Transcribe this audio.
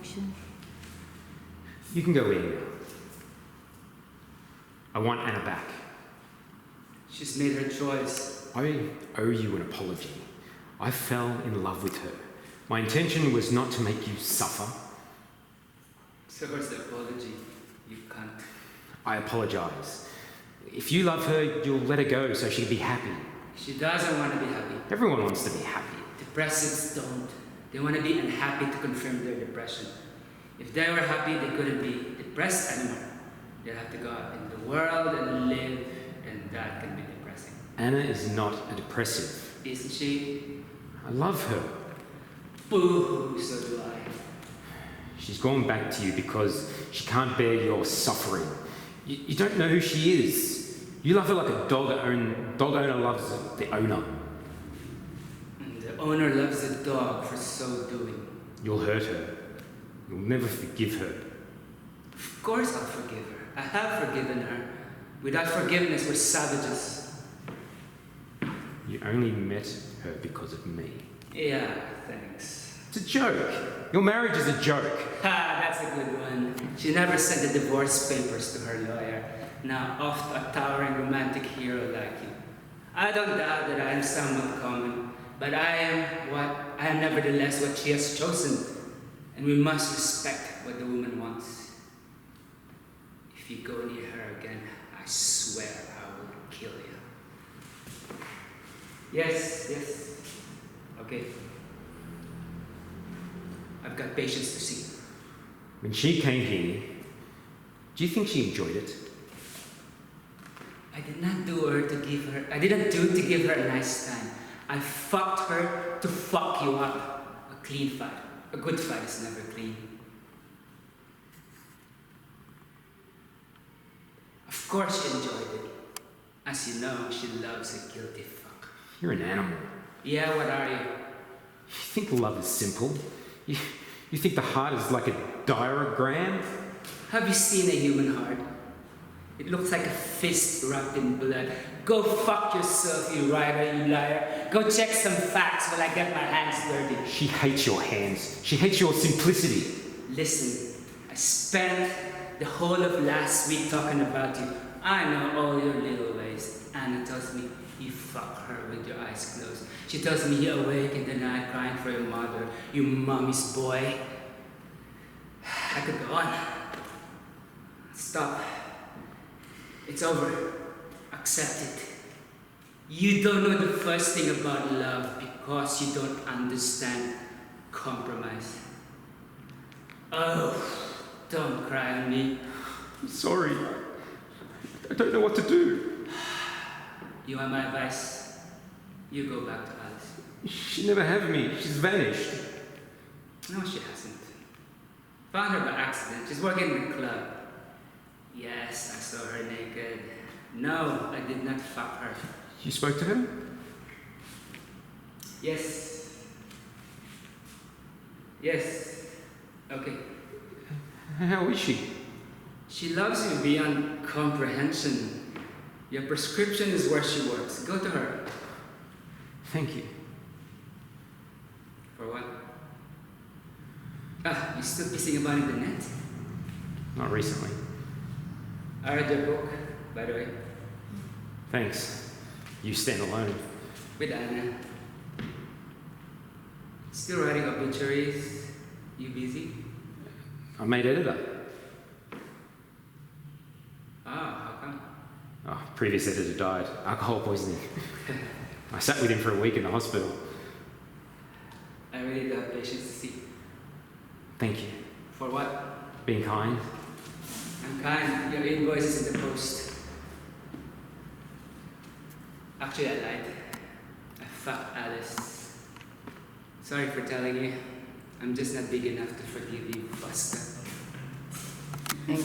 direction. You can go in now. I want Anna back. She's made her choice. I owe you an apology. I fell in love with her. My intention was not to make you suffer. So where's the apology? You can't. I apologise. If you love her, you'll let her go so she can be happy. She doesn't want to be happy. Everyone wants to be happy. Depressives don't. They want to be unhappy to confirm their depression. If they were happy, they couldn't be depressed anymore. They'd have to go out in the world and live, and that can be depressing. Anna is not a depressive. Isn't she? I love her. Boo-hoo, so do I. She's gone back to you because she can't bear your suffering. You don't know who she is. You love her like a dog owner loves the owner. And the owner loves the dog for so doing. You'll hurt her. You'll never forgive her. Of course I'll forgive her. I have forgiven her. Without forgiveness, we're savages. You only met her because of me. Yeah, thanks. It's a joke. Your marriage is a joke. Ha, that's a good one. She never sent the divorce papers to her lawyer. Now off to a towering romantic hero like you. I don't doubt that I am somewhat common, but I am nevertheless what she has chosen. And we must respect what the woman wants. If you go near her again, I swear I will kill you. Yes. Okay. I've got patience to see. When she came here, do you think she enjoyed it? I didn't do it to give her a nice time. I fucked her to fuck you up. A clean fight. A good fight is never clean. Of course she enjoyed it. As you know, she loves a guilty fuck. You're an animal. Yeah, what are you? You think love is simple? You think the heart is like a diagram? Have you seen a human heart? It looks like a fist wrapped in blood. Go fuck yourself, you writer, you liar. Go check some facts while I get my hands dirty. She hates your hands. She hates your simplicity. Listen, I spent the whole of last week talking about you. I know all your little ways. Anna tells me you fuck her with your eyes closed. She tells me you're awake in the night crying for your mother, you mommy's boy. I could go on. Stop. It's over. Accept it. You don't know the first thing about love because you don't understand compromise. Oh, don't cry on me. I'm sorry. I don't know what to do. You want my advice? You go back to Alice. She never had me. She's vanished. No, she hasn't. Found her by accident. She's working in the club. Yes, I saw her naked. No, I did not fuck her. You spoke to her? Yes. Okay. How is she? She loves you beyond comprehension. Your prescription is where she works. Go to her. Thank you. For what? You still pissing about in the net? Not recently. I read your book, by the way. Thanks. You stand alone. With Anna. Still writing obituaries? You busy? I made editor. How come? Oh, previous editor died. Alcohol poisoning. I sat with him for a week in the hospital. I really don't have patience to see. Thank you. For what? Being kind. I'm kind. Your invoice is in the post. Actually, I lied. I fucked Alice. Sorry for telling you. I'm just not big enough to forgive you, bastard.